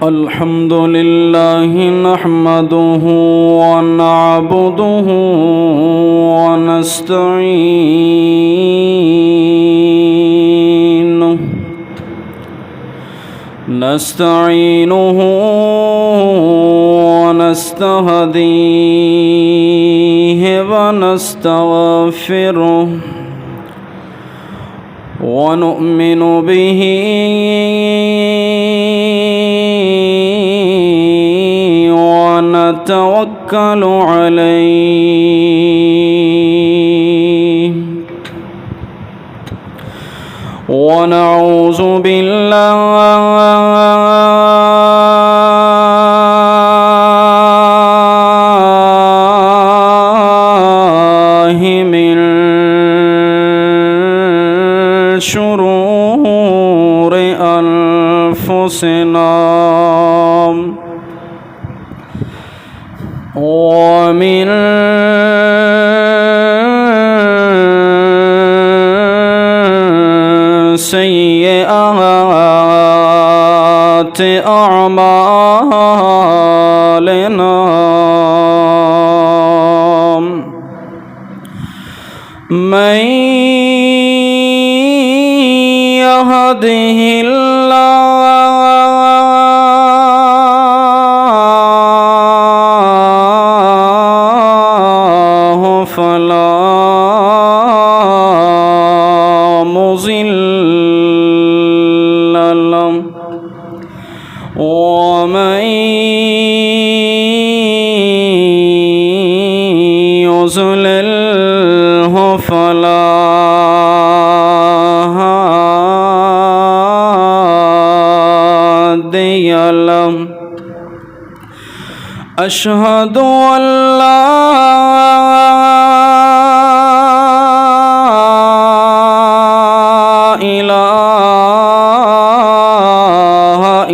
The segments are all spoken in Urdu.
الحمد لله نحمده ونعبده نستعينه ونستهديه ونستغفره ونؤمن به ونتوكل عليه ونعوذ بالله من شرور أنفسنا ومن سيئات أعمالنا من يهده الله فلا مضل له ومن يضلله فلا هادي له أشهد أن لا إله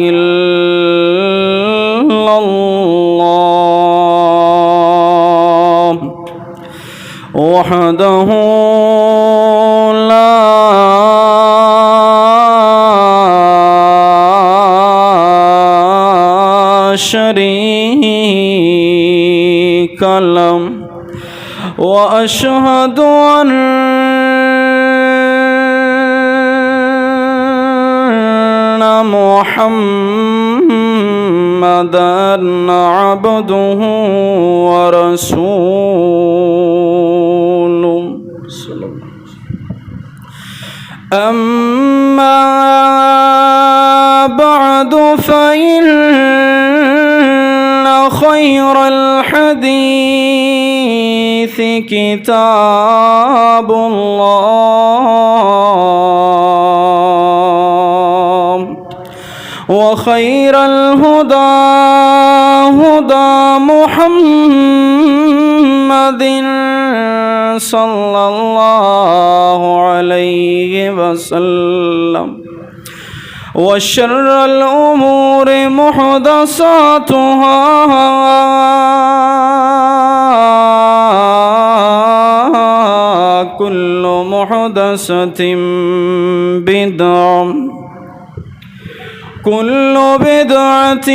إلا الله وحده لا شريك له وأشهد أن محمدًا عبده ورسوله أما بعد فإن خير الحديث كتاب الله وخير الهدى هدى محمد صلى الله عليه وسلم وشر الأمور محدثاتها كل محدثة بدعة كل بدعة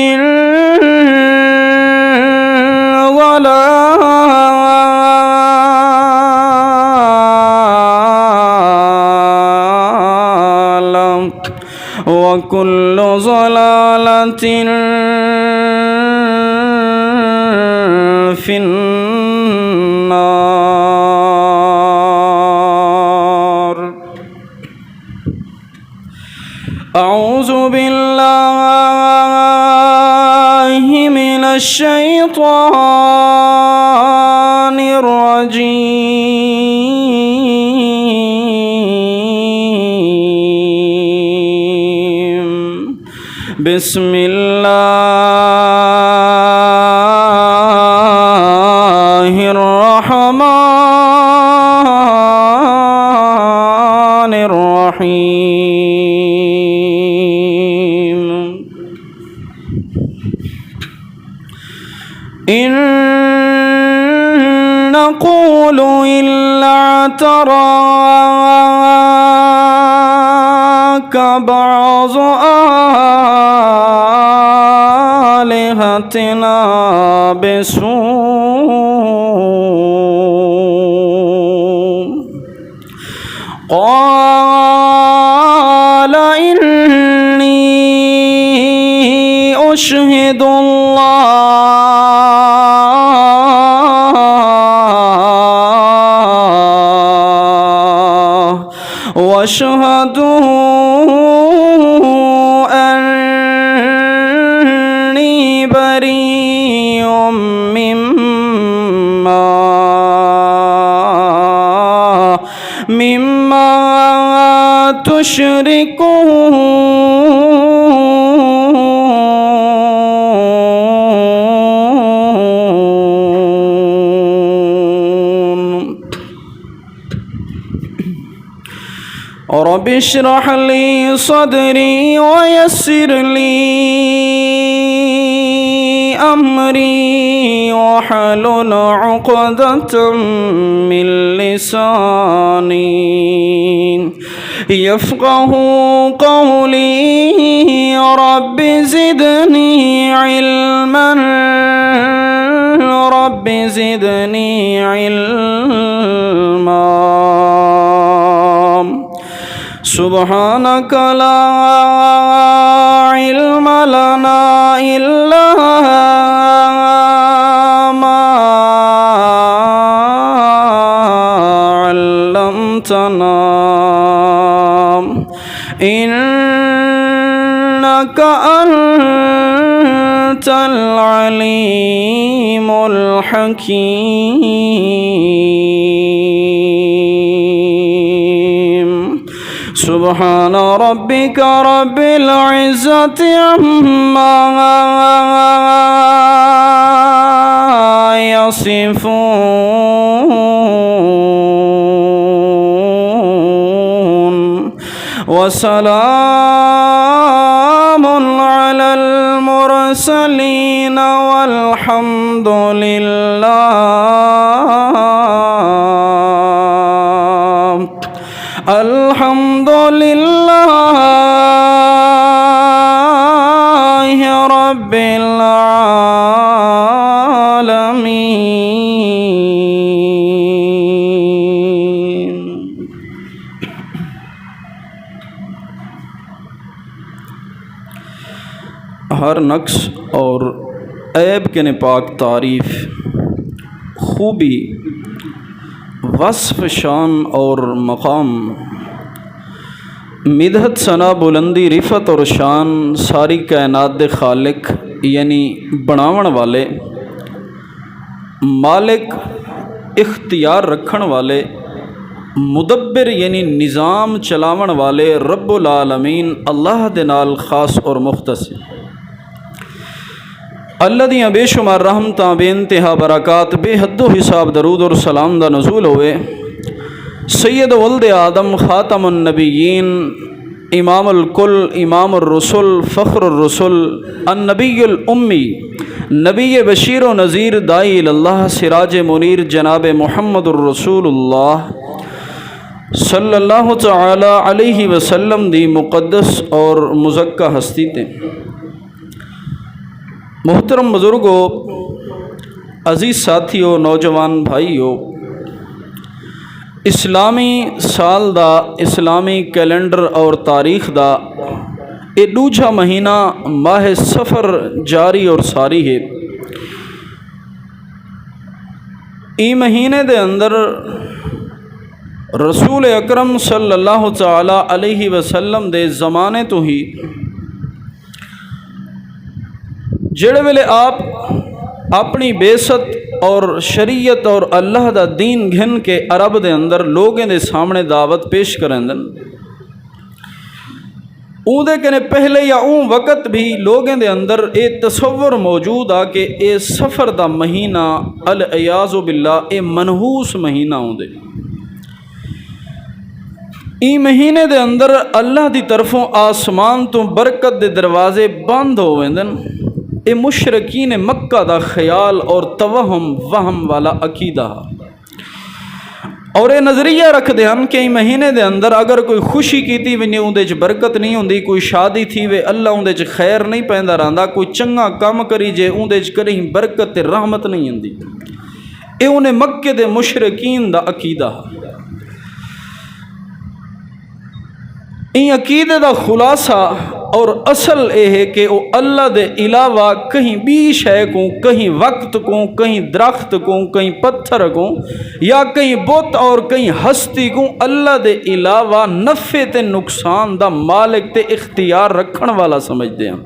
ضلالة وكل ضلالة في النار. أعوذ بالله من الشيطان الرجيم بسم الله الرحمن الرحيم إن نقول نقول إلا اعتراك بعض آلهتنا بسوء قال إني أشهد الله واشهدوا أني بريء مما تشركون رب اشرح لي صدري ويسر لي أمري واحلل عقدة من لساني يفقه قولي رب زدني علما رب زدني علما سبحانك لا علم لنا إلا ما علمتنا إنك أنت العليم الحكيم سبحان ربك رب العزة عما يصفون وسلام على المرسلين والحمد لله الحمد لله رب العالمين. ہر نقص اور عیب کے نپاک تعریف، خوبی، وصف، شان اور مقام، مدحت، ثنا، بلندی، رفعت اور شان ساری کائنات دے خالق یعنی بناون والے، مالک، اختیار رکھن والے، مدبر یعنی نظام چلاون والے رب العالمین اللہ دے نال خاص اور مختص اللہ دیاں بے شمار رحمتاں، بے انتہا برکات، بے حد و حساب درود اور سلام دا نزول ہوئے سید ولد آدم، خاتم النبیین، امام الکل، امام الرسل، فخر الرسل، النبی الامی، نبی بشیر و نذیر، داعی اللہ، سراج منیر، جناب محمد الرسول اللہ صلی اللہ تعالی علیہ وسلم دی مقدس اور مزکہ ہستی تے محترم بزرگوں، عزیز ساتھیوں، نوجوان بھائیوں، اسلامی سال دا، اسلامی کیلنڈر اور تاریخ دا اے دوجا مہینہ ماہ سفر جاری اور ساری ہے۔ ای مہینے دے اندر رسول اکرم صلی اللہ تعالی علیہ وسلم دے زمانے تو ہی جڑے ویلے آپ اپنی بیست اور شریعت اور اللہ دا دین گھن کے عرب دے اندر لوگیں دے سامنے دعوت پیش کریں دن، اون دے کنے پہلے یا اون وقت بھی لوگیں دے اندر اے تصور موجود آ کہ اے سفر دا مہینہ العیاذ باللہ اے منحوس مہینہ ہوں دے، ای مہینے دے اندر اللہ دی طرفوں آسمان تو برکت دے دروازے بند ہوئے دن۔ اے مشرکین مکہ دا خیال اور توہم وہم والا عقیدہ، اور یہ نظریہ رکھتے ہیں کہ مہینے دے اندر اگر کوئی خوشی کیتی بھی نہیں اندر برکت نہیں ہوندی، کوئی شادی تھی وے اللہ اندر خیر نہیں پیندا رہندا، کوئی چنگا کام کری جے اندر کریں برکت تے رحمت نہیں ہوندی۔ اے انہیں مکے دے مشرکین دا عقیدہ۔ این عقیدے دا خلاصہ اور اصل یہ ہے کہ وہ اللہ دے علاوہ کہیں بھی شے کو، کہیں وقت کو، کہیں درخت کو، کہیں پتھر کو، یا کہیں بت اور کہیں ہستی کو اللہ دے علاوہ نفع تے نقصان دا مالک تے اختیار رکھن والا سمجھتے ہیں،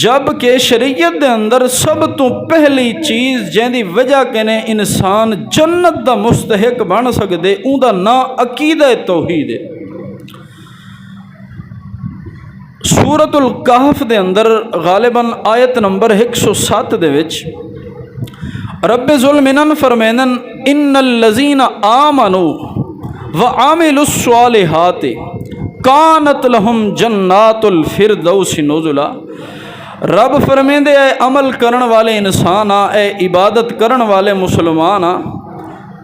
جبکہ شریعت دے اندر سب تو پہلی چیز جن دی وجہ کنے انسان جنت دا مستحق بن سکدے اون دا نام عقیدہ توحید ہے۔ سورۃ الکہف دے اندر غالباً آیت نمبر 107 دے وچ رب ذوالمنن فرمینن ان الذین آمنوا وعملوا الصالحات کانت لہم جنات الفردوس نزلا۔ رب فرمیندے اے عمل کرن والے انسان آ، اے عبادت کرن والے مسلمان آ،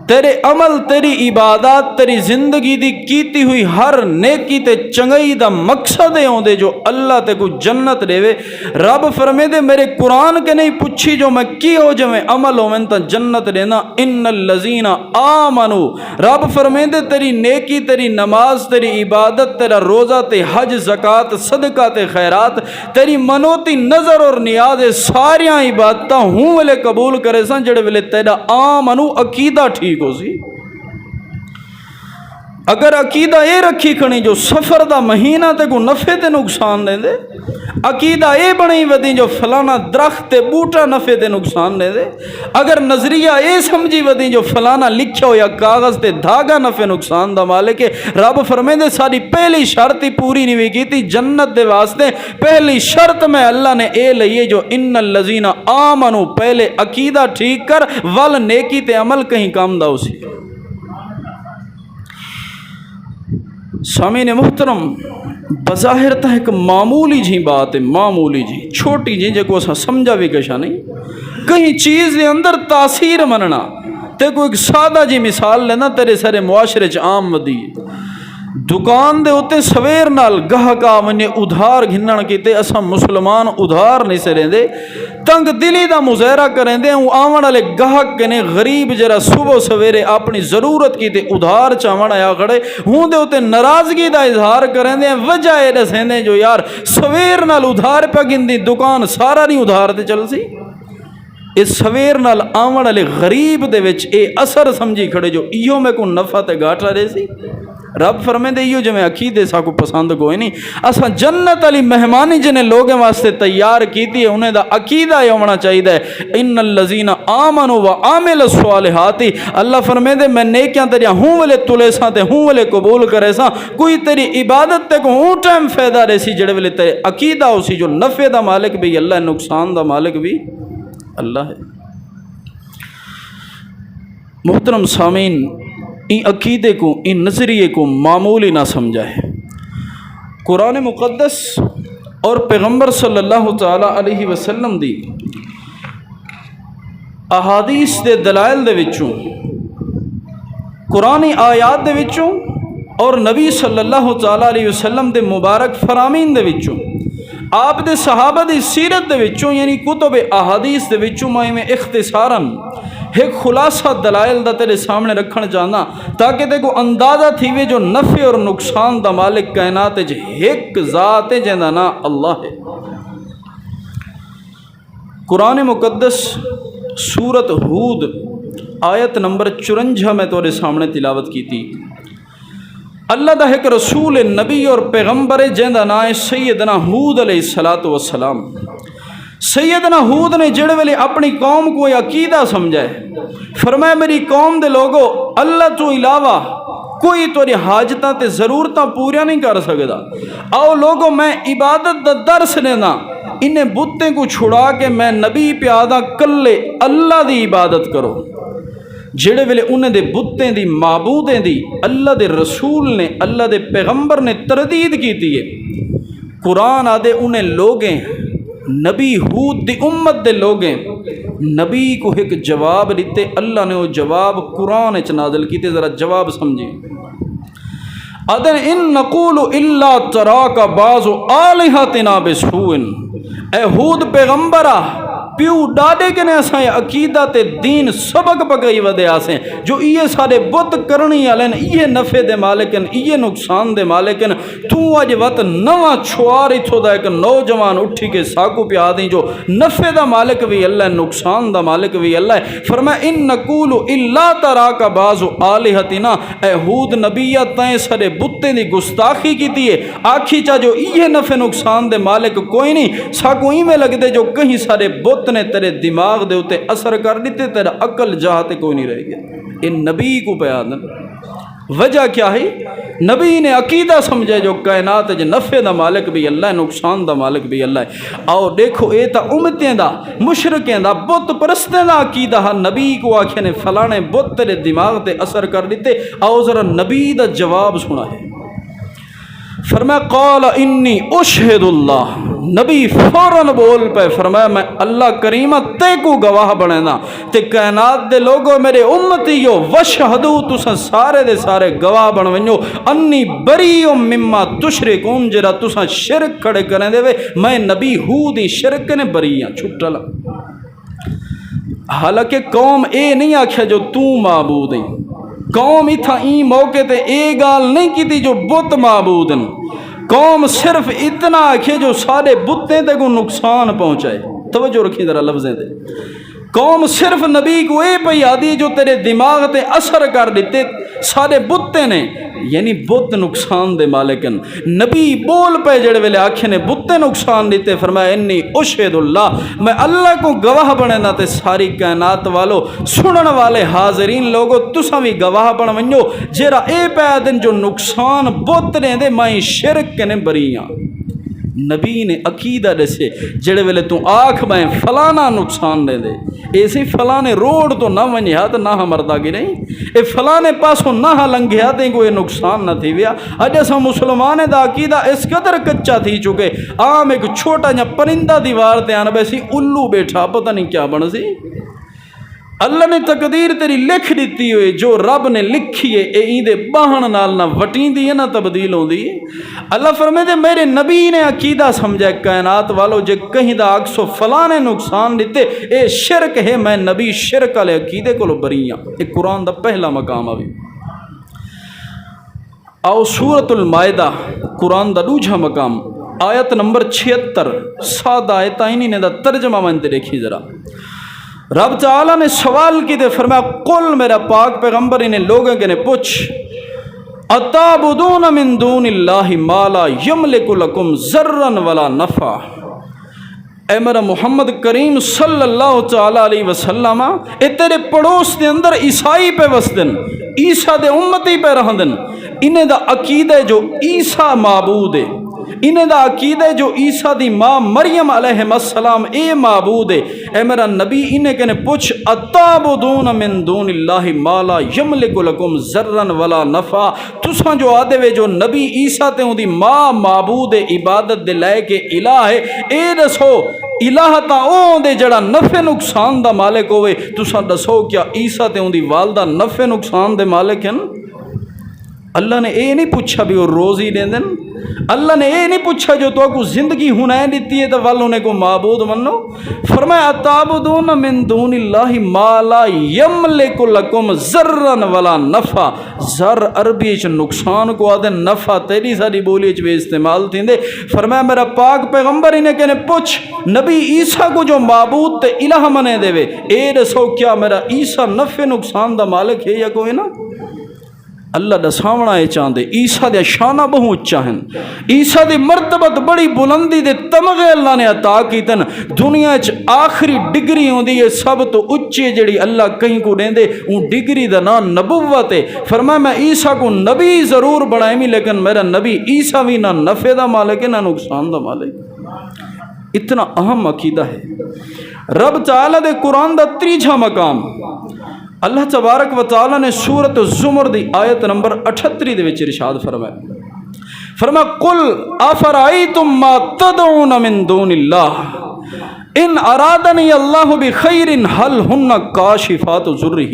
تیرے عمل، تیری عبادات، تیری زندگی دی کیتی ہوئی ہر نیکی تے چنگئی دا مقصد ہے ہوندے جو اللہ تے کو جنت دے وے۔ رب فرمیندے میرے قرآن کے نہیں پوچھی جو میں کی ہو جو میں عمل ہومن تا جنت دینا۔ ان الذین آمنوا، رب فرمیندے تیری نیکی، تیری نماز، تیری عبادت، تیرا روزہ تے حج، زکوٰۃ، صدقہ تے خیرات، تیری منوتی نظر اور نیاز ساریاں عبادتاں ہوں ویلے قبول کرے سن جڑے ویلے تیرا آمنو عقیدہ ٹھیک ہو سی۔ اگر عقیدہ یہ رکھی کھنی جو سفر دا مہینہ تے کو نفع تے نقصان دے دے، عقیدہ یہ بنی ودی جو فلانا درخت تے بوٹا نفع تے نقصان دے دے، اگر نظریہ یہ سمجھی ودی جو فلانا لکھا ہو یا کاغذ تے دھاگا نفع نقصان دا مالک ہے، رب فرمیندے ساری پہلی شرط ہی پوری نہیں کی تھی جنت دے واسطے۔ پہلی شرط میں اللہ نے اے لئیے جو ان الذین آمنوا، پہلے عقیدہ ٹھیک کر ول نیکی تے عمل کہیں کام دا اسی۔ سامعین محترم، بظاہر تا ایک معمولی جی بات ہے، معمولی جی چھوٹی جی جے کو اسا سمجھا بھی کشا نہیں، کہیں چیز دے اندر تاثیر مننا تے کوئی ایک سادہ جی مثال لینا تیرے سارے معاشرے چ عام ودی دکان دے ہوتے سویر نال گاہکا منی ادھار گھنن کیتے اسا مسلمان ادھار نہیں سے رہندے، تنگ دلی دا مظاہرہ کریں دے ہوں آون والے گاہک کنے غریب جرا صبح سویرے اپنی ضرورت کیتے ادھار چاون آیا کھڑے ہوں دے ہوتے ناراضگی دا اظہار کریں دے وجہ اے دسیں دے جو یار سویر نال ادھار پہ گندی دکان سارا نہیں ادھار تے چل سی۔ اس سویر نال آون والے غریب دے وچ اے اثر سمجھی کھڑے جو ایہو میں کو نفع تے گھاٹا رہے سی۔ رب فرمیندے ایو جو میں عقیدے سا کو پسند کوئی نہیں، اسا جنت علی مہمانی جنہیں لوگیں واسطے تیار کیتی ہے انہیں دا عقیدہ یہ ہونا چاہیے۔ ان الذین آمنوا وعملوا الصالحات، اللہ فرمیندے میں نیکیاں تیریاں ہوں والے تلے ساں تے ہوں والے قبول کرے ساں، کوئی تیری عبادت تے کو ہوں ٹائم فائدہ رہے سی جڑے والے تیرے عقیدہ ہو سی جو نفع دا مالک بھی اللہ ہے، نقصان دا مالک بھی اللہ ہے۔ محترم سامعین، ان عقیدے کو، ان نظریے کو معمولی نہ سمجھائے۔ قرآن مقدس اور پیغمبر صلی اللہ تعالیٰ علیہ وسلم دی احادیث دے دلائل دے وچوں، قرآنی آیات دے وچوں اور نبی صلی اللہ تعالیٰ علیہ وسلم دے مبارک فرامین دے وچوں، آپ دے صحابہ دی سیرت دے وچوں یعنی کتب احادیث دے وچوں میں اختصاراً ایک خلاصہ دلائل دا تیرے سامنے رکھن چاہنا تاکہ تے کو اندازہ تھی وے جو نفع اور نقصان دا مالک کائنات جے ایک ذات ہے جہاں نا اللہ ہے۔ قرآن مقدس سورت ہود آیت نمبر 54 میں تورے سامنے تلاوت کی تھی۔ اللہ دا ایک رسول نبی اور پیغمبر جہاں نا ہے سیدنا ہود علیہ السلام۔ سیدنا ہود نے جڑے ویلے اپنی قوم کو عقیدہ سمجھائے، فرمایا میری قوم دے لوگو اللہ تو علاوہ کوئی توری حاجتاں تے ضرورتاں پوریاں نہیں کر سکتا، آؤ لوگو میں عبادت دا درس لینا، انہیں بتیں کو چھڑا کے میں نبی پیادہ کلے اللہ دی عبادت کرو۔ جڑے ویلے انہیں دے بتیں دی معبودیں دی اللہ دے رسول نے، اللہ دے پیغمبر نے تردید کی تھی ہے۔ قرآن آدھے انہیں لوگیں نبی ہود دی امت دے لوگیں نبی کو ایک جواب دیتے، اللہ نے وہ جواب قرآن چ نازل کیتے، ذرا جواب سمجھیں۔ ادن ان نقول الا تراک بعض الہتنا بسوء، اے ہود پیغمبرہ پیو ڈاڈے کے نے اساں عقیدہ تے دین سبق پکئی ودے آسیں جو یہ سارے بت کرنی والے یہ نفع دے مالکن یہ نقصان دے مالکن، تو اج وت نواں چھوار اتھو دا ایک نوجوان اٹھی کے ساکو پیا دیں جو نفع دا مالک بھی اللہ ہے، نقصان دا مالک بھی اللہ ہے۔ فرمایا ان نقول الا تراک بعض الہتنا، اے ہود نبیہ تائیں سارے بتیں دی گستاخی کیتی ہے، آکھی چا جو یہ نفع نقصان دے مالک کوئی نہیں، ساکو ہی میں لگ دے جو کہیں سارے بت نے تیرے دماغ دے ہوتے اثر کر دیتے، تیرا عقل جہاتے کوئی نہیں رہ گیا۔ ان نبی کو بیان وجہ کیا ہے؟ نبی نے عقیدہ سمجھے جو کائنات جو نفع دا مالک بھی اللہ ہے، نقصان دا مالک بھی اللہ ہے۔ آؤ دیکھو اے تا امتیں دا مشرکیں دا بت پرستیں دا عقیدہ ہے، نبی کو آکھے نے فلانے بت تیرے دماغ تے اثر کر دیتے۔ آؤ ذرا نبی دا جواب سنا ہے۔ فرمایا قال انی اشہد اللہ، نبی فوراً بول پہ فرمایا میں اللہ کریمہ تے کو گواہ بنینا تے کائنات دے لوگو میرے امتیو وشہدو تسا سارے دے سارے گواہ بنوینو انی بریء مما تشرکون، جرا تسا شرک کھڑے کریں دے وے میں نبی ہودی شرک نے بریاں چھٹا لگ۔ حالانکہ قوم اے نہیں آکھیا جو تو معبود ہیں، قوم اتھا این موقع تے اے گال نہیں کی تھی جو بت معبودن، قوم صرف اتنا آکھے جو سارے بتیں تے کو نقصان پہنچائے۔ توجہ رکھیں ذرا لفظیں دے، قوم صرف نبی کو اے پہ یادی جو تیرے دماغ تے اثر کر دیتے سارے بتیں نے، یعنی بت نقصان دے مالکن۔ نبی بول پہ جڑے ویلے آکھے نے بتیں نقصان دیتے، فرمایا انی اشہد اللہ، میں اللہ کو گواہ بنے نہ تے ساری کائنات والو سنن والے حاضرین لوگو تساں بھی گواہ بن ونجو جیرا اے پہ دن جو نقصان بت نے دے میں شرک کے نے بریاں۔ نبی نے عقیدہ دسے جڑے ویلے تو آکھ میں فلانا نقصان دے دے، ایسی فلانے روڈ تو نہ ونجھا تو نہ مردہ کی نہیں، اے فلانے پاسوں نہ لنگھیا دیں کوئی نقصان نہ تھی ویا۔ اج اساں مسلمان دا عقیدہ اس قدر کچا تھی چکے، عام ایک چھوٹا جا پرندہ دیوار تے آن بیسی الو بیٹھا پتہ نہیں کیا بن سی۔ اللہ نے تقدیر تیری لکھ دیتی ہوئے جو رب نے لکھی ہے اے ایندے باہن نال نہ وٹیں دی ہے نہ تبدیل ہوں دی۔ اللہ فرمائے دے میرے نبی نے عقیدہ سمجھا کائنات والو جے کہیں دا اکسو فلانے نقصان دیتے اے شرک ہے، میں نبی شرک علیہ عقیدے کو لو بریاں۔ ایک قرآن دا پہلا مقام آوی۔ آؤ سورۃ المائدہ قرآن دا دوجھا مقام آیت نمبر 76 سادہ آیتائنی نے دا ترجمہ مانتے دیکھی ذرا۔ رب تعالیٰ نے سوال کی دے فرمایا قل میرا پاک پیغمبر انہیں لوگوں کے نے پوچھ اتعبدون من دون اللہ ما لا یملک لکم ضرا ولا نفع، اے میرا محمد کریم صلی اللہ تعالیٰ علیہ وسلم اے تیرے پڑوس دے اندر عیسائی پہ وسدن، عیسیٰ دے امتی پہ رہندن، انہیں دا عقیدہ جو عیسیٰ معبود ہے، انہیں دا عقیدہ جو عیسیٰ دی ماں مریم علیہ السلام اے معبود ہے۔ اے میرا نبی انہیں کہنے پوچھ اتعبدون من دون اللہ ما لا یملک لکم ضرا ولا نفع، تساں جو آدھے وے جو نبی عیسیٰ تے ہوں دی ماں معبود عبادت دے لائے کے الہ ہے، اے دسو الہ تا او دے جڑا نفع نقصان دا مالک ہوئے، تساں دسو کیا عیسیٰ تے ہوں دی والدہ نفع نقصان دے مالک ہیں؟ اللہ نے اے نہیں پوچھا بھی وہ روزی دیں دن، اللہ نے اے نہیں پوچھا جو تو کو زندگی ہنائیں دیتی ہے تو والوں نے کو معبود منو۔ فرمایا اتعبدون من دون اللہ ما لا یملک لکم ضرا ولا نفع، ضر عربی چ نقصان کو آدھے، نفع تیری ساری بولی چ استعمال تھی دے۔ فرمایا میرا پاک پیغمبر انہیں کہنے پوچھ نبی عیسیٰ کو جو معبود تے الہ منے دے وے، اے دسو کیا میرا عیسیٰ نفع نقصان دا مالک ہے یا کوئی نہ؟ اللہ دساونا ہے چاندے عیسیٰ دے شانہ بہو اچھا ہیں، عیسیٰ دے مرتبت بڑی بلندی دے تمغے اللہ نے عطا کیتن، دنیا چ آخری ڈگری ہوں دی ہے سب تو اچھی جڑی اللہ کہیں کو دیں دے ان ڈگری دا نام نبوت ہے۔ فرمایا میں عیسیٰ کو نبی ضرور بڑھائیں بھی لیکن میرا نبی عیسیٰ بھی نہ نفع دا مالک ہے نہ نقصان دا مالک۔ اتنا اہم عقیدہ ہے۔ رب تعالیٰ دے قرآن دا تریجھا مقام اللہ تبارک و تعالیٰ نے سورۃ الزمر دی آیت نمبر 38 دے وچ ارشاد فرمایا قل افرائیتم ما تدعون من دون اللہ، ان ارادنی اللہ بخیر حل ہن کاشفات ضرہ،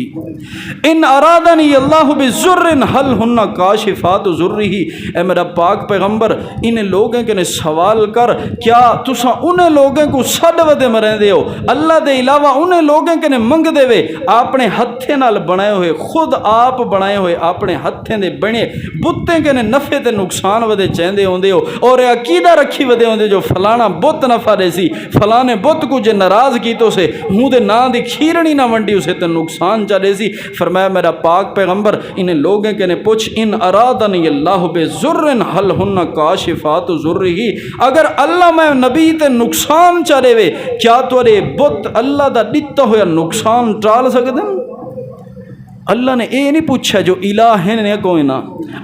ان ارادنی اللہ بضر حل ہن کاشفات ضرہ۔ اے میرا پاک پیغمبر ان لوگوں کے نے سوال کر، کیا تسا انہیں لوگوں کو سڈ ودے مریں دے ہو؟ اللہ دے علاوہ انہیں لوگوں کے نے منگ دے وے اپنے ہتھے نال بنائے ہوئے، خود آپ بنائے ہوئے اپنے ہتھیں دے بنے بتیں کے نے نفع تے نقصان ودے چاہندے ہوندے ہو، اور عقیدہ رکھی ودے ہوندے جو فلانا بت نفع دے سی، فلانے بت کو جے ناراض کیتو سے ہوں دے نا دی کھیرنی نہ ونڈی اسے تے نقصان چلے سی۔ فرمایا میرا پاک پیغمبر انہیں لوگوں کے نے پوچھ، ان ارادنی اللہ بضر حل ہن کاشفات ضرہ، اگر اللہ میں نبی تے نقصان چلے وے کیا تورے بت اللہ دا دتا ہویا نقصان ٹال سکتے ہیں؟ اللہ نے یہ نہیں پوچھا جو الہ نے کوئی نہ،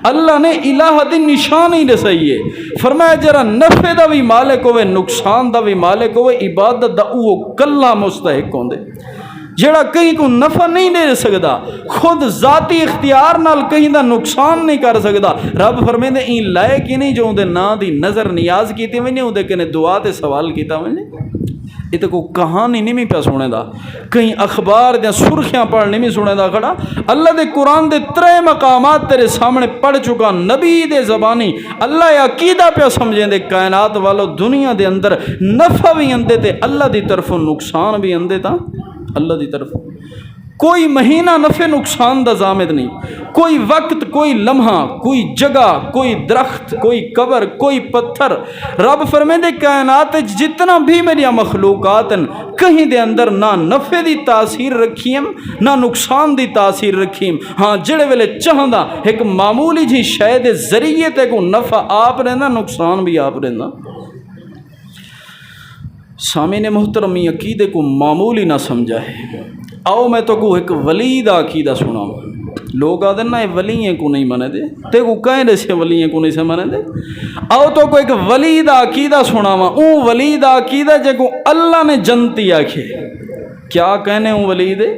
اللہ نے الہ دی نشان ہی دسائی ہے۔ فرمایا جرا نفع دا بھی مالک ہوئے نقصان دا بھی مالک ہوئے، عبادت دا وہ کلا مستحق ہوندے جڑا کہیں کو نفع نہیں دے سکتا، خود ذاتی اختیار نال کہیں دا نقصان نہیں کر سکتا۔ رب فرمائے دے این لائے کی نہیں جو اندے نا دی نظر نیاز کیتی وینے اندے کنے دعا تے سوال کیتا وینے۔ یہ تو کوئی کہانی نہیں پہ سنے دا، کہیں اخبار دیا سرخیاں پڑھ نہیں سنے دا کھڑا۔ اللہ دے قرآن دے 3 مقامات تیرے سامنے پڑھ چکا، نبی دے زبانی اللہ عقیدہ پہ سمجھیں دے کائنات والو دنیا دے اندر نفع بھی اندے تے اللہ دی طرف نقصان بھی اندے تا اللہ دی طرف۔ کوئی مہینہ نفع نقصان دا ضامن نہیں، کوئی وقت، کوئی لمحہ، کوئی جگہ، کوئی درخت، کوئی قبر، کوئی پتھر۔ رب فرمائے دے کائنات جتنا بھی میری مخلوقات ہیں کہیں دے اندر نہ نفع دی تاثیر رکھیم نہ نقصان دی تاثیر رکھیم۔ ہاں جڑے ویلے چاہندا ایک معمولی جی شے دے ذریعے تے کو نفع آپ رہنا نقصان بھی آپ رہنا۔ سامعین محترم عقیدے کو معمولی نہ سمجھا ہے۔ آؤ میں تو کو ایک ولی دا عقیدہ سناؤں۔ لوگ آدھے نا یہ ولییں کو نہیں منے دے، تے کو کہیں دے سے ولییں کو نہیں سے منے دے۔ آؤ تو کو ایک ولی دا عقیدہ سناؤں، اون ولی دا عقیدہ جے کو اللہ نے جنتی آکھے۔ کیا کہنے اون ولی دے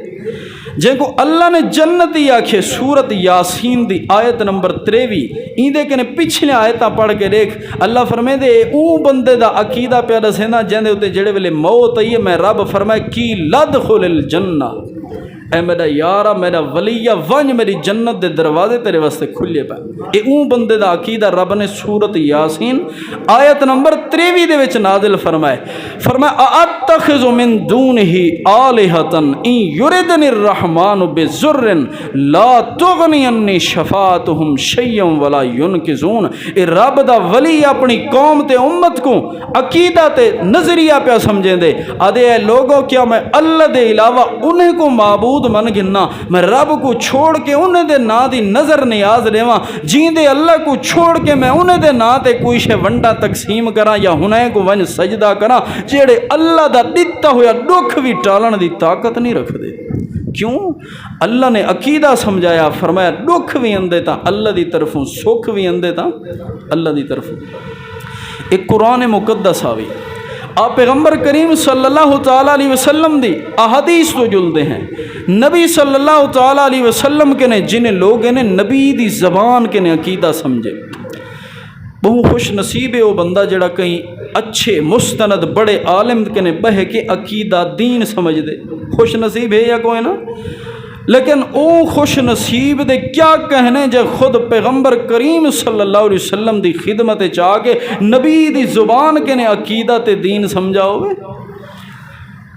جے کو اللہ نے جنتی آکھے؟ سورت یاسین دی آیت نمبر 23 این دے کنے پچھلے آیتاں پڑھ کے دیکھ، اللہ فرمائے دے اون بندے دا عقیدہ پہ دسینا جہندے ہوتے جڑے ویلے موت آئی ہے میں رب فرمائے کی لدخل الجنہ، اے میرا یارا میرا ولیہ ونج میری جنت دے دروازے تیرے واسطے کھلے پہ۔ اے اون بندے دا عقیدہ رب نے سورت یاسین آیت نمبر 23 دے وچ نازل فرمائے، فرمایا اتخذ من دونہ آلہۃ ان یردنی الرحمن بضر لا تغنی عنی شفاعتہم شیئا ولا ینقذون۔ اے رب دا ولی اپنی قوم تے امت کو عقیدہ تے نظریہ پہ سمجھیں دے، آدھے اے لوگوں کیا میں اللہ دے علاوہ انہیں کو معبود من گننا، میں رب کو چھوڑ کے انہیں دے نا دی نظر نیاز لیواں، جین دے اللہ کو چھوڑ کے میں انہیں دے نا تے کوئی شے ونڈا تقسیم کراں یا ہنیں کو ونج سجدہ کراں جیڑے اللہ دا دتا ہویا دکھ بھی ٹالن دی طاقت نہیں رکھ دے۔ کیوں؟ اللہ نے عقیدہ سمجھایا، فرمایا دکھ بھی اندے تا اللہ دی طرفوں، سکھ بھی اندے تا اللہ دی طرفوں۔ ایک قرآن مقدس آوی آپ پیغمبر کریم صلی اللہ تعالیٰ علیہ وسلم دی احادیث تو جلدے ہیں، نبی صلی اللہ تعالیٰ علیہ وسلم کے نے جنہیں لوگ نے نبی دی زبان کے نے عقیدہ سمجھے۔ بہت خوش نصیب ہے وہ بندہ جڑا کہیں اچھے مستند بڑے عالم کے نے بہ کے عقیدہ دین سمجھ دے، خوش نصیب ہے یا کوئی نا؟ لیکن او خوش نصیب دے کیا کہنے جے خود پیغمبر کریم صلی اللہ علیہ وسلم دی خدمت چاہ کے نبی دی زبان کے نے عقیدہ تے دین سمجھا ہوئے۔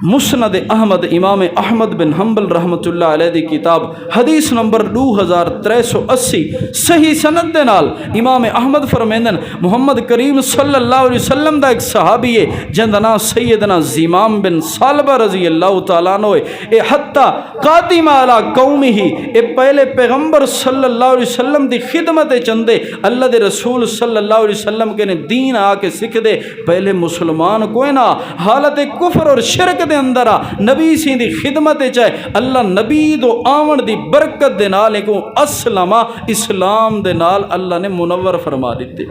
مسند احمد امام احمد بن حنبل رحمۃ اللہ علیہ دی کتاب حدیث نمبر 2380 صحیح سند دے نال امام احمد فرمیندن محمد کریم صلی اللہ علیہ وسلم دا ایک صحابی ہے جن دا نام سیدنا زمام بن ثعلبہ رضی اللہ تعالیٰ عنہ اے حتی قادم علی قومہ اے پہلے پیغمبر صلی اللہ علیہ وسلم دی خدمت چندے اللہ دے رسول صلی اللہ علیہ وسلم کے نے دین آ کے سکھ دے، پہلے مسلمان کوئی نہ حالت کفر اور شرک دے اندر نبی سی دی خدمت چاہے اللہ نبی دو آمن دی برکت دے نال کو اسلام دے نال اللہ نے منور فرما دیتے۔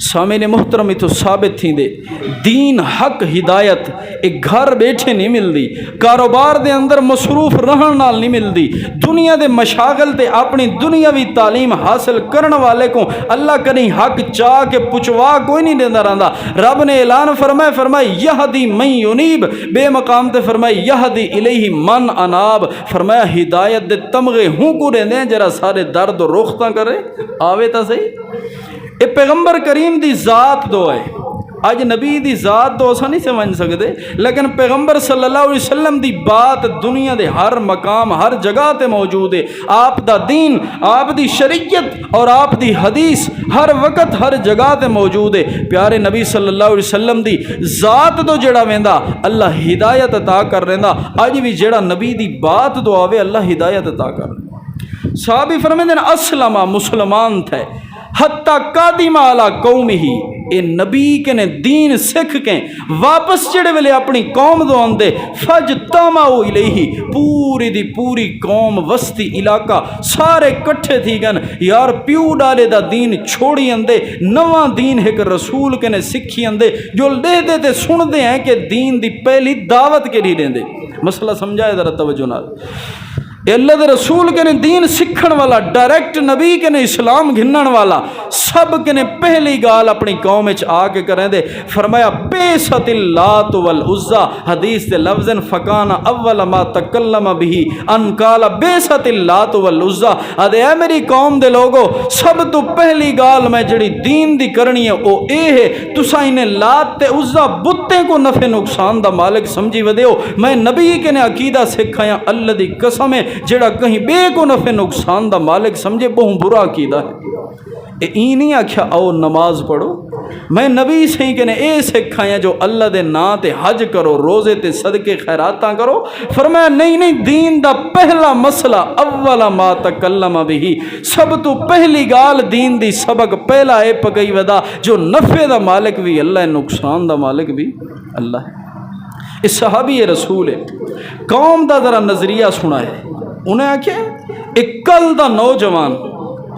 سامنے محترم اتو ثابت تھی دے دین حق ہدایت ایک گھر بیٹھے نہیں ملدی، کاروبار دے اندر مصروف رہن نال نہیں ملدی، دنیا دے مشاغل تے اپنی دنیاوی تعلیم حاصل کرن والے کو اللہ کریں حق چاہ کے پچوا کوئی نہیں دیندہ رہندا۔ رب نے اعلان فرمائے یہدی من ینیب، بے مقام تے فرمائے یہدی الیہ من اناب، فرمایا ہدایت دے تمغے ہوں کو رہندے ہیں جرا سارے درد و رخ تاں کرے آوے تا صحیح۔ اے پیغمبر کریم دی ذات دو ہے، آج نبی دی ذات تو اسا نہیں سمجھ سکتے، لیکن پیغمبر صلی اللہ علیہ وسلم دی بات دنیا دے ہر مقام ہر جگہ تے موجود ہے۔ آپ دا دین، آپ دی شریعت اور آپ دی حدیث ہر وقت ہر جگہ تے موجود ہے۔ پیارے نبی صلی اللہ علیہ وسلم دی ذات تو جڑا ویندا اللہ ہدایت عطا کر رہندا، اج بھی جڑا نبی دی بات تو آوے اللہ ہدایت عطا کر رہندا۔ صحابی فرمیندے اسلم مسلمان تھے حتی قادم علی قومہ، اے نبی کے نے دین سکھ کے واپس چڑے ویلے اپنی قوم دو آندے فجتمعوا الیہ، پوری دی پوری قوم وسطی علاقہ سارے کٹھے تھی گن یار پیو ڈالے دا دین چھوڑی اندے نواں دین ایک رسول کے نے سکھی اندے جو لے دے تے سن دے ہیں کہ دین دی پہلی دعوت کے لیے دیں دے۔ مسئلہ سمجھائے ذرا توجہ نال، اللہ دے رسول کے نے دین سکھن والا، ڈائریکٹ نبی کے نے اسلام گھنن والا، سب کے نے پہلی گال اپنی قوم وچ آ کے کریں دے فرمایا بیست اللات والعزی، حدیث دے لفظن فکان اول ما تکلم به ان قال بیست اللات والعزی، ادے اے میری قوم دے لوگو سب تو پہلی گال میں جڑی دین دی کرنی ہے او اے ہے تساں نے لات تے عزی بتیں کو نفع نقصان دا مالک سمجھی ودیو، میں نبی کے نے عقیدہ سکھایا اللہ دی قسم ہے جڑا کہیں بے کو نفع نقصان دا مالک سمجھے بہت برا عقیدہ ہے۔ این نہیں آکھیا او نماز پڑھو، میں نبی سے ہی کہنے اے سکھایا جو اللہ دے نا تے حج کرو، روزے تے صدقے خیراتاں کرو، فرمایا نہیں دین دا پہلا مسئلہ اول ما تکلم به، سب تو پہلی گال دین دی سبق پہلا اے پکئی ودا جو نفع دا مالک بھی اللہ ہے نقصان دا مالک بھی اللہ ہے۔ اس صحابی رسول ہے قوم دا ذرا نظریہ سنا ہے، انہیں آکھے ایک کل دا نوجوان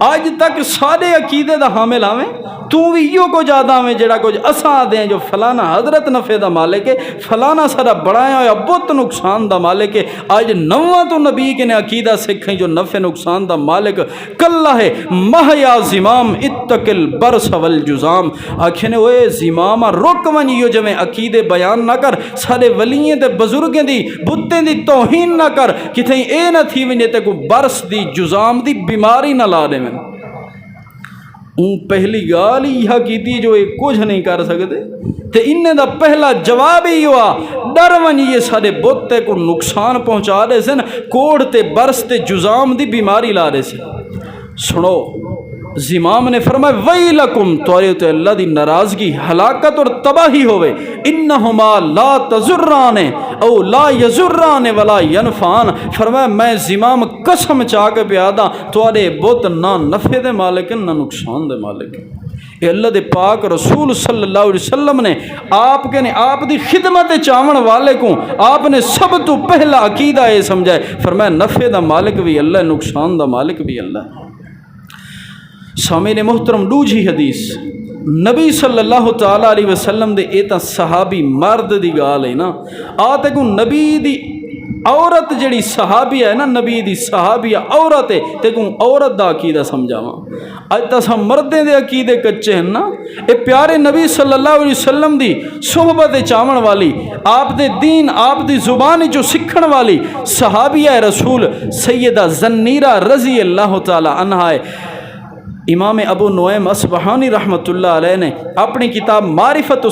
آج تک سارے عقیدے دا حامل آویں تو بھی یوں کو جادا میں جڑا کچھ اساں دیں جو فلانا حضرت نفع دا مالک ہے، فلانا سارا بڑھایا ہویا بہت نقصان دا مالک ہے، آج نواں تو نبی کے نے عقیدہ سکھیں جو نفع نقصان دا مالک کلہ ہے محیا زمام اتق البرس والجزام، آکھیں نے اوے زمامہ رک ونیو جو میں عقیدے بیان نہ کر، سارے ولییں دے بزرگیں دی بتیں دی توہین نہ کر، کتھیں اے نہ تھی ونیے تے کو برس دی جزام دی بیماری نہ لا دے میں۔ پہلی گال ہی یہ کی جو ایک کچھ نہیں کر سکتے تے انہیں دا پہلا جواب ہی ہوا ڈر ونی یہ سارے بوتے کو نقصان پہنچا رہے سن، کوڑ تے برس تے جزام دی بیماری لا رہے سن۔ سنو زمام نے فرمایا ویلکم، توارے تے اللہ دی ناراضگی ہلاکت اور تباہی ہوئے، انہما لا تزران او لا یزران ولا ینفعان، فرمایا میں زمام قسم چاہ کے پیادا توارے بت نہ نفع دے مالک نہ نقصان دے مالک۔ اے اللہ دے پاک رسول صلی اللہ علیہ وسلم نے آپ دی خدمت چاون والے کو آپ نے سب تو پہلا عقیدہ یہ سمجھائے، فرمایا نفع دا مالک بھی اللہ نقصان دا مالک بھی اللہ۔ سامعین محترم دوجی حدیث نبی صلی اللہ تعالیٰ علیہ وسلم دے ایتا صحابی مرد دی گال ہے نا، آتے کو نبی دی عورت جڑی صحابی ہے نا، نبی دی صحابی عورت ہے تے کو عورت دا عقیدہ سمجھاواں، اج تسا مردیں دے عقیدے کچے ہیں نا، اے پیارے نبی صلی اللہ علیہ وسلم دی صحبت چاون والی، آپ دے دین آپ دی زبان جو سکھن والی صحابیہ رسول سیدہ زنیرہ رضی اللہ تعالی عنہا ہے۔ امام ابو نعیم اصبہانی رحمۃ اللہ علیہ نے اپنی کتاب معرفت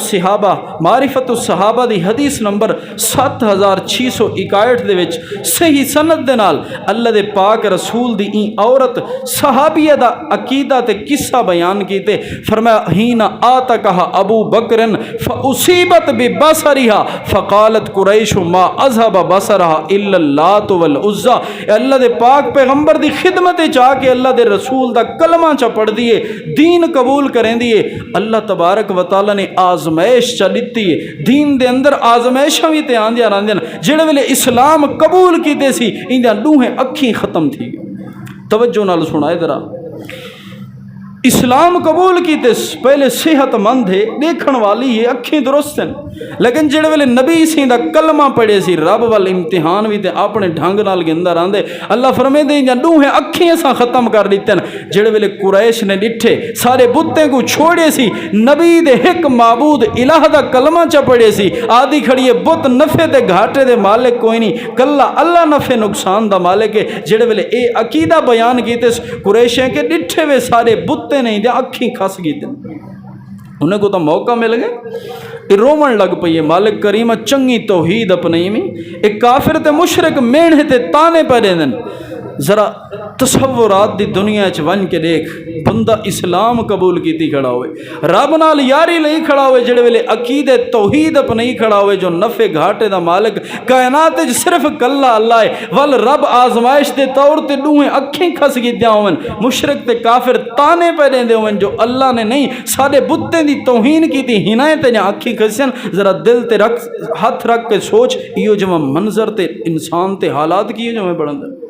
الصحابہ دی حدیث نمبر 7661 دے وچ صحیح سند دے نال اللہ دے پاک رسول دی این عورت صحابیہ دا عقیدہ تے قصہ بیان کیتے، فرمایا ہین آتکہ ابو بکر فاصیبت ببصرها فقالت قریش ما اذهب بصرها الا اللات والعزی، اللہ دے پاک پیغمبر دی خدمت چاہ کے اللہ دے رسول دا کلمہ پڑھ دیے دین قبول کریں دیے، اللہ تبارک و تعالی نے آزمائش چلیتی ہے، دین دے اندر آزمائشاں بھی تے آندیاں رہندیاں، جڑے ویلے اسلام قبول کیتے سی اندیاں دوہیں اکھیں ختم تھی۔ توجہ نال سنائے ذرا، اسلام قبول کیتے پہلے صحت مند ہے، دیکھن والی ہے، اکھیں درست ہیں، لیکن جڑے ویلے نبی سی دا کلمہ پڑھے سی رب وال امتحان بھی تے اپنے ڈھنگ نال گندہ راندے، اللہ فرمیندے ہیں دوہیں اکھیں اساں ختم کر دیتے ہیں۔ جڑے ویلے قریش نے ڈٹھے سارے بتیں کو چھوڑے سی، نبی دے ایک معبود الہ دا کلمہ چا پڑھے سی، آدھی کھڑی ہے بت نفع تے گھاٹے دے مالک کوئی نہیں، کلا اللہ نفع نقصان دا مالک ہے۔ جڑے ویلے اے عقیدہ بیان کیتے قریشیں کے ڈٹھے وے سارے بت نہیں دے اکھیں کھس گئی تھے، انہیں کو تو موقع مل گئے، رومن لگ پئی ہے مالک کریم چنگی توحید اپنی میں، ایک کافر تے مشرک میڑھے تے تانے پڑے دن۔ ذرا تصورات دی دنیا چ ون کے دیکھ، بندہ اسلام قبول کیتی کھڑا ہوئے، رب نال یاری لئی کھڑا ہوئے، جڑے ویلے عقید توحید اپنی کھڑا ہوئے، جو نفع گھاٹے دا مالک کائنات صرف کلا اللہ ہے، ول رب آزمائش دے طور تے دوہیں اکھیں کھس گئی ہوئن، مشرک تے کافر تانے پہ دیندے ہوئن، جو اللہ نے نہیں سارے بتیں دی توہین کیتی ہنائیں تے جہاں اکھیں کھسن۔ ذرا دل تے ہاتھ رکھ کے سوچ، ایو جو منظر تے انسان تے حالات کیے جو میں بڑھن دے۔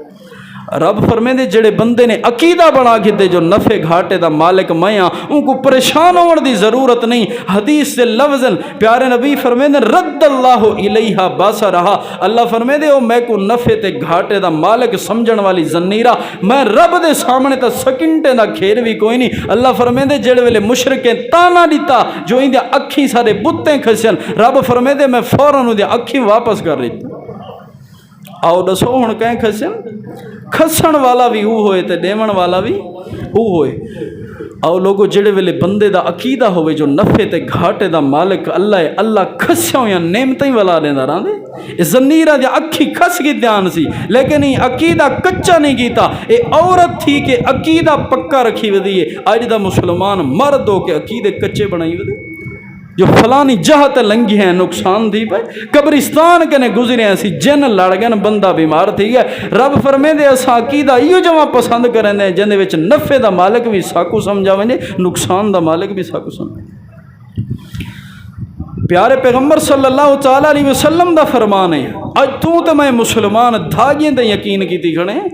رب فرمیندے جڑے بندے نے عقیدہ بنا کے دے جو نفع گھاٹے دا مالک میں ہاں، ان کو پریشان ہونے دی ضرورت نہیں۔ حدیث سے لفظاً پیارے نبی فرمیندے رد اللہ الیہا بصرہا، اللہ فرمیندے او میں کو نفع تے گھاٹے دا مالک سمجھن والی زنیرہ میں رب دے سامنے تا سکنٹے دا کھیر بھی کوئی نہیں۔ اللہ فرمیندے جڑے ویلے مشرکیں تانا دیتا جو ان دے اکھیں سارے بتیں کھسن، رب فرمیندے میں فوراً ان دے اکھیں واپس کر رہی تھی۔ آؤ دسو ہن کہیں کھسن، کھسن والا بھی وہ ہوئے تے دیون والا بھی وہ ہوئے۔ آؤ لوگو جڑے ویلے بندے دا عقیدہ ہوئے جو نفع تے گھاٹے دا مالک اللہ ہے، اللہ کھسیوں یا نعمتیں والا دینا راندے، اس زنیرہ دی اکھی کھس کی دھیان سی، لیکن یہ عقیدہ کچا نہیں کیتا، یہ عورت تھی کہ عقیدہ پکا رکھی ودی ہے۔ آج دا مسلمان مرد ہو کے عقیدے کچے بنائی ودی، جو فلانی جہت لنگی ہیں نقصان دی پہ قبرستان کے نے گزرے ہیں سی، جن لڑ گئے بندہ بیمار تھی گیا۔ رب فرمیندے اسا عقیدہ ایو جمع پسند کریں دے جن دے وچ نفع دا مالک بھی ساکو سمجھا ونجے، نقصان دا مالک بھی ساکو سمجھا۔ پیارے پیغمبر صلی اللہ تعالیٰ علیہ وسلم دا فرمان ہے، اج تو تے میں مسلمان دھاگیں تے یقین کیتی کھڑے ہیں،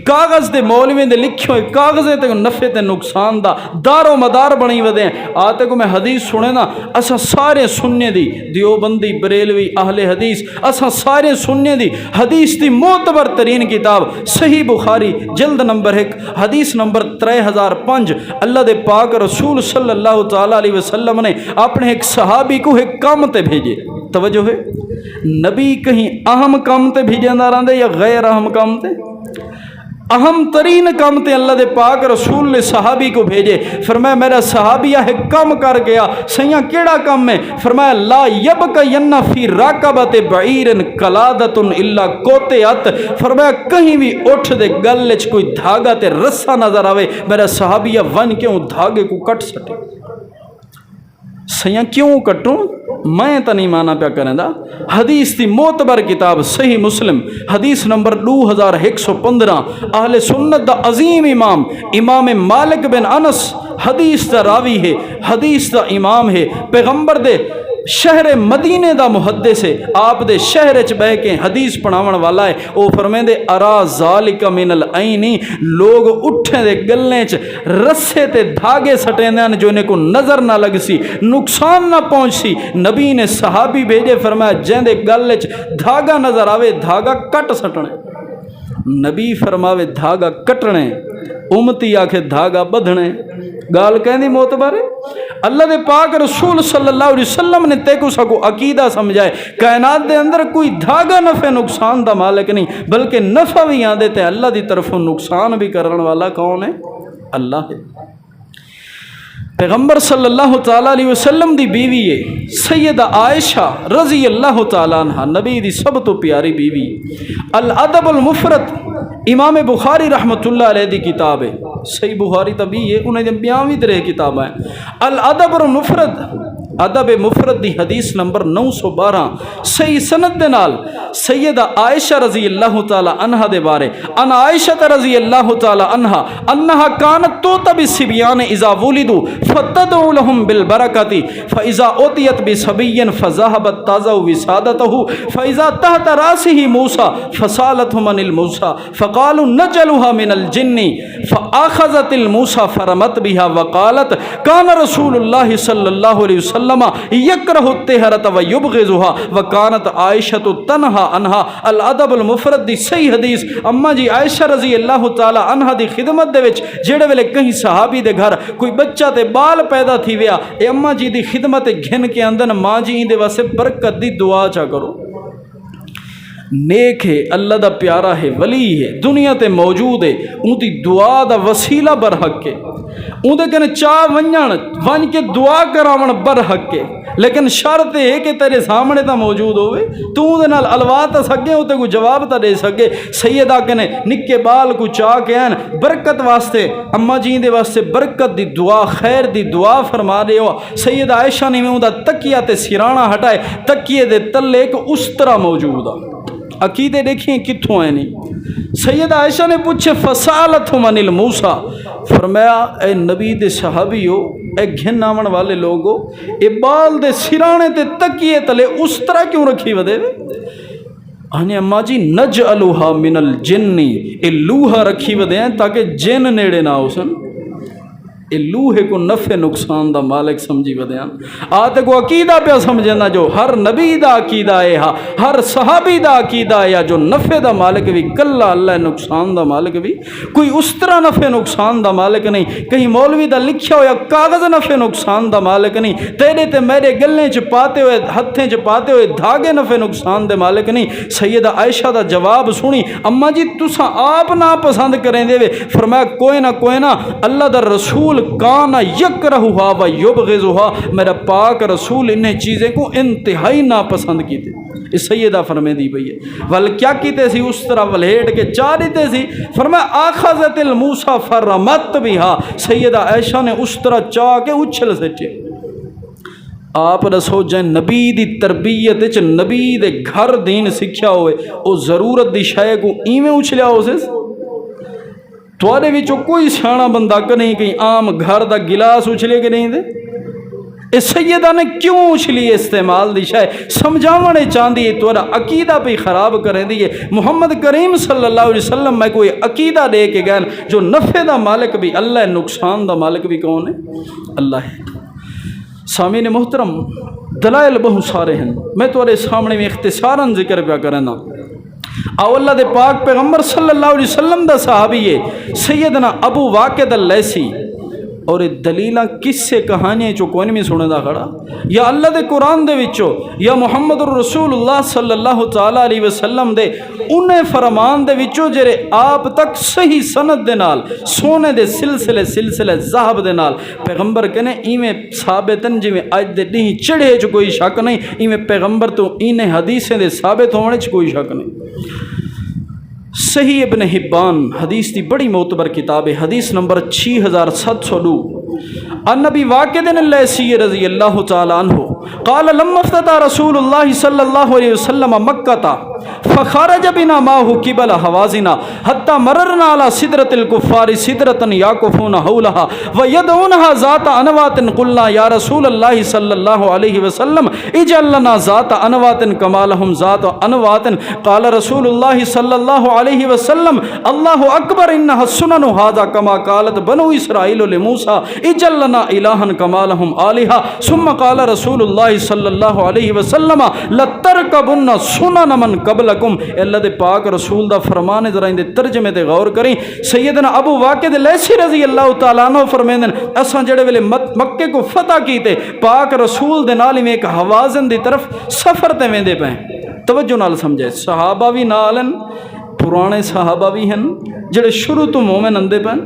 کاغذ دے مولوی دے لکھے ہوئے کاغذیں تے نفع تے نقصان دا دار و مدار بنی ودے ہیں۔ آتے کو میں حدیث سنے نا، اسا سارے سننے دی، دیوبندی بریلوی اہل حدیث، اسا سارے سننے دی حدیث دی معتبر ترین کتاب صحیح بخاری جلد نمبر 1 حدیث نمبر 3005، اللہ دے پاک رسول صلی اللہ تعالیٰ علیہ وسلم نے اپنے ایک صحابی کو ایک کام تے بھیجے۔ توجہ ہے، نبی کہیں اہم کام تے بھیجے نہ رہندے یا غیر اہم کام تے؟ اہم ترین کام تے اللہ دے پاک رسول نے صحابی کو بھیجے۔ فرمایا میرا صحابیہ ہے کام کر گیا، سیاں کیڑا کام ہے؟ فرمایا لا یبقین فی راکبۃ بعیر قلادۃ الا قطعت، فرمایا کہیں بھی اٹھ دے گل وچ کوئی دھاگا تے رسا نظر آوے، میرا صحابیہ ون کیوں دھاگے کو کٹ سٹے۔ سیاں کیوں کٹوں؟ میں تا نہیں مانا پیا کریں دا، حدیث دی معتبر کتاب صحیح مسلم حدیث نمبر 2115، اہل سنت دا عظیم امام مالک بن انس حدیث دا راوی ہے، حدیث دا امام ہے، پیغمبر دے شہر مدینے دا محدث ہے، آپ دے شہر چ بہ کے حدیث پڑھاون والا ہے۔ او فرمیندے ارا ذالک من العین، لوگ اٹھے دے گلیں چ رسے تے دھاگے سٹیندے جو انہیں کو نظر نہ لگ سی، نقصان نہ پہنچ سی۔ نبی نے صحابی بھیجے، فرمایا جن دے گل چ دھاگا نظر آوے دھاگا کٹ سٹنے۔ نبی فرماوے دھاگا کٹنے، امتی آکھے دھاگا بدھنے، گال کہندی معتبر ہے۔ اللہ دے پاک رسول صلی اللہ علیہ وسلم نے تے کو سکو عقیدہ سمجھائے، کائنات دے اندر کوئی دھاگا نفع نقصان دا مالک نہیں، بلکہ نفع بھی آن دیتے اللہ دی طرفوں، نقصان بھی کرن والا کون ہے؟ اللہ ہے۔ پیغمبر صلی اللہ تعالیٰ علیہ وسلم دی بیوی ہے سیدہ عائشہ رضی اللہ تعالیٰ عنہ، نبی دی سب تو پیاری بیوی ہے۔ الادب المفرد امام بخاری رحمۃ اللہ علیہ دی کتاب ہے، صحیح بخاری تبھی ہے، انہیں بیاں بھی طرح کتاب ہیں۔ الادب المفرد ادب مفرد دی حدیث نمبر 912 صحیح سند دے نال سیدہ عائشہ رضی اللہ تعالی عنہا دے بارے ان عائشہ رضی اللہ تعالی عنہا انہا کانت توت بالصبیان اذا ولدوا فتدعو لهم بالبرکۃ فاذا اوتیت بصبی فذهبت تازع وسادته فاذا تحت راسه موسى فسالتهم عن الموسى فقالوا نجلها من الجن فاخذت الموسى فرمت بها وقالت كان رسول الله صلی اللہ علیہ وسلم یکرہ الطہرۃ ویبغضها وکانت عائشہ تنہا عنہا الادب المفرد دی صحیح حدیث اما جی عائشہ رضی اللہ تعالی عنہا دی خدمت دے وچ جڑے ویلے کہیں صحابی دے گھر کوئی بچہ تے بال پیدا تھی ویا اے اما جی دی خدمت گھن کے اندر ماں جی دے واسطے برکت دی دعا چا کرو نیک ہے اللہ دا پیارا ہے ولی ہے دنیا تے موجود ہے اون دی دعا دا وسیلہ برحق ہے اون دے کنے چاہ ون کے دعا کراون برحق ہے لیکن شرط ہے کہ تیرے سامنے تا موجود ہوئے تو دے نال الوا تا سکے ہوتے کو جواب تا دے سکے سیدہ کنے نکے بال کو چاہ کے ہیں برکت واسطے اما جی دے واسطے برکت دی دعا خیر دی دعا فرما دے ہو سیدہ عائشہ نے میں دا تکیہ تے سرانہ ہٹائے تکیہ دے تلے ایک اس طرح موجود ہے عقیدے دیکھیں کتھوں ہیں نہیں سیدہ عائشہ نے پوچھے فسالتہم عن الموسیٰ فرمایا اے نبی دے صحابی ہو اے گھن آمن والے لوگو اے بال دے سرانے تے تکیے تلے اس طرح کیوں رکھی ودے وے آنے اما جی نجعلوہا من الجنی اے لوہا رکھی ودے ہیں تاکہ جن نیڑے نہ ہو سن اے لوہے کو نفع نقصان دا مالک سمجھی ودیاں آتے کو عقیدہ پہ سمجھنا جو ہر نبی دا عقیدہ ہے ہر صحابی دا عقیدہ ہے جو نفع دا مالک بھی کلا اللہ نقصان دا مالک بھی کوئی اس طرح نفع نقصان دا مالک نہیں کہیں مولوی دا لکھیا ہو یا کاغذ نفع نقصان دا مالک نہیں تیرے تے میرے گلیں چ پاتے ہوئے ہتھیں چ پاتے ہوئے دھاگے نفع نقصان دے مالک نہیں سیدہ عائشہ دا جواب سنی اما جی تساں آپ نہ پسند کریں دے فرمایا کوئی نہ اللہ دا رسول کانا یکرہا و یبغضھا میرا پاک رسول انہیں چیزیں کو انتہائی ناپسند کی تھی اس سیدہ فرمے دی بھئی ہے ول کیا کیتے سی اس طرح ولہیٹ کے چاریتے سی فرمایا آخذت الموسیٰ فرمت بہا سیدہ عائشہ نے اس طرح چاہ کے اچھل سچے آپ رسو جائیں نبی دی تربیت چ نبی دے گھر دین سکھیا ہوئے او ضرورت دی شائع کو ایمیں اچھلیا ہو سے توارے وچوں کوئی سیاںا بندہ کہ نہیں کہیں عام گھر دا گلاس اچھلے کے نہیں دے اس سیدہ نے کیوں اچھلی استعمال دی شاید سمجھاونے چاندی توارا عقیدہ پہ خراب کریں دیئے محمد کریم صلی اللہ علیہ وسلم میں کوئی عقیدہ دے کے گئن جو نفع دا مالک بھی اللہ ہے نقصان دا مالک بھی کون ہے اللہ ہے سامعین محترم دلائل بہت سارے ہیں میں توارے سامنے میں اختصاراً ذکر پیا کرنا او اللہ دے پاک پیغمبر صلی اللہ علیہ وسلم دا صحابی ہے سیدنا ابو واقد اللیسی اور دلیلہ کس سے کہانیاں چو کوئی نہیں سنے دا کھڑا یا اللہ دے قرآن دے وچو یا محمد الرسول اللہ صلی اللہ تعالی علیہ وسلم دے انہیں فرمان دے وچو جرے آپ تک صحیح سند دے نال سونے دے سلسلے ذہب دے نال پیغمبر کہنے ایمیں ثابتن جی میں آج دے نہیں چڑھے چو کوئی شک نہیں ایمیں پیغمبر تو انہیں حدیثیں دے ثابت ہونے چو کوئی شک نہیں صحیح ابن حبان حدیث دی بڑی معتبر کتاب ہے حدیث نمبر 6702 النبی واقد اللیسی رضی اللہ تعالی عنہ قال لما افتتح رسول اللہ صلی اللہ علیہ وسلم مکہ فخرج بنا معه قبل حوازنا حتى مررنا على سدرة الكفار سدرة يعكفون حولها ويدعونها ذات انوات قلنا يا رسول الله صلى الله عليه وسلم اجعل لنا ذات انوات كما لهم ذات انوات قال رسول الله صلى الله عليه وسلم الله اكبر انها السنن هذا كما قالت بنو اسرائيل لموسى اجعل لنا الها كما لهم آلهة ثم قال رسول الله صلى الله عليه وسلم لتركبن سنن من قبلكم اللہ دے پاک رسول دا فرمان ذرا ان دے ترجمے تے غور کریں سیدنا ابو واقد لیسی رضی اللہ تعالیٰ عنہ فرمیندن اساں جڑے ویلے مکے کو فتح کیتے پاک رسول دے نال میں ایک حوازن دی طرف سفر تے ویندے پئے توجہ نال سمجھے صحابہ بھی نالن پرانے صحابہ بھی ہیں جڑے شروع تو مومن اندے پن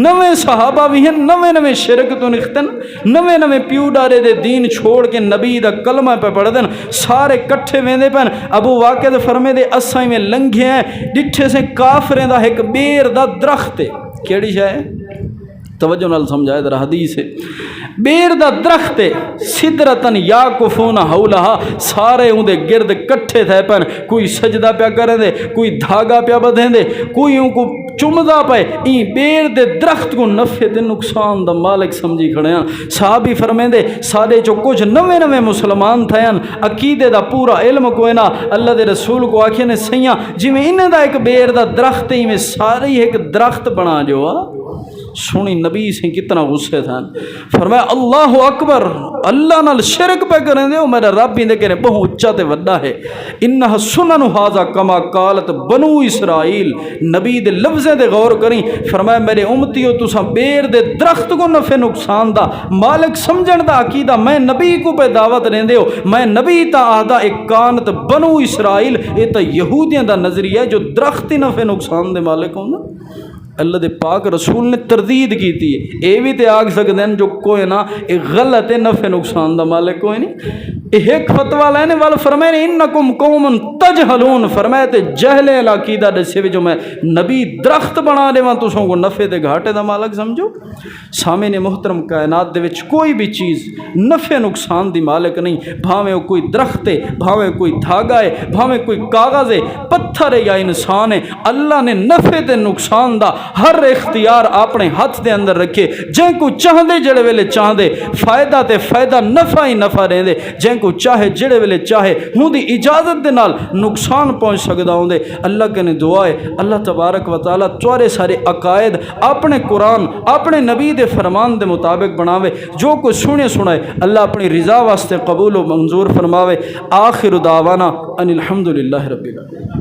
نویں صحابہ بھی ہیں نویں شرک تو نکھتن نویں پیو ڈارے دے دین چھوڑ کے نبی دا کلمہ پہ پڑھ دن سارے کٹھے ویندے پن ابو واقد فرمے دے اسائی میں لنگھے ہیں ڈٹھے سے کافریں دا ایک بیر دا درخت ہے کیڑی شاہ ہے توجہ نال سمجھائے در حدیث ہے بیر دا درخت ہے سدرتن یاکفون حولہا سارے اون دے گرد کٹھے تھے پن کوئی سجدہ پیا کریں دے کوئی دھاگا پیا بدھیں دے کوئی ان کو چمدا پائے این بیر دے درخت کو نفع تے نقصان دا مالک سمجھی کھڑے ہیں صحابی فرمیں دے سارے جو کچھ نوے مسلمان تھے ہیں عقیدے دا پورا علم کوئی نہ اللہ دے رسول کو آکھے نے سیاں جی میں انہیں دا ایک بیر دا درخت ہی میں سارے ایک درخت بنا جو سنی نبی سے کتنا غصے تھا فرمایا اللہ اکبر اللہ نال شرک پہ کریں دے میرا رب ہی دے کہنے بہت اچھا تے وڈا ہے انہا سنن حاضا کما قالت بنو اسرائیل نبی دے لفظیں دے غور کریں فرمایا میرے امتیو تسا بیر دے درخت کو نفع نقصان دا مالک سمجھن دا عقیدہ میں نبی کو پہ دعوت رہن دے ہو میں نبی تا آدھا ایک کانت بنو اسرائیل یہ تا یہودیاں دا نظریہ ہے جو درختی نفع نقصان دے مالک ہوں نا اللہ دے پاک رسول نے تردید کی تھی اے بھی تے آگ سکتے ہیں جو کوئی نا ایک غلط نفع نقصان دا مالک کوئی نہیں ایک فتوہ لینے والا فرمائے انکم قوم تجہلون فرمائے تے جہل العقیدہ دسے جو میں نبی درخت بنا دے وہاں تو سوں کو نفع دے گھاٹے دا مالک سمجھو سامنے محترم کائنات دے وچ کوئی بھی چیز نفع نقصان دی مالک نہیں بھاویں کوئی درخت ہے بھاویں کوئی دھاگا ہے بھاویں کوئی کاغذ ہے پتھر ہے یا انسان ہے اللہ نے نفع تے نقصان دا ہر اختیار اپنے ہاتھ دے اندر رکھے جن کو چاہ دے جڑے ویلے چاہ دے فائدہ تے فائدہ نفع ہی نفع رہن دے جن کو چاہے جڑے ویلے چاہے ہوں دی اجازت دے نال نقصان پہنچ سکدا ہوں دے اللہ کے نے دعا ہے اللہ تبارک و تعالی توارے سارے عقائد اپنے قرآن اپنے نبی دے فرمان دے مطابق بناوے جو کچھ سنے سنائے اللہ اپنی رضا واسطے قبول و منظور فرماوے آخر دعوانا ان الحمدللہ رب العالمین.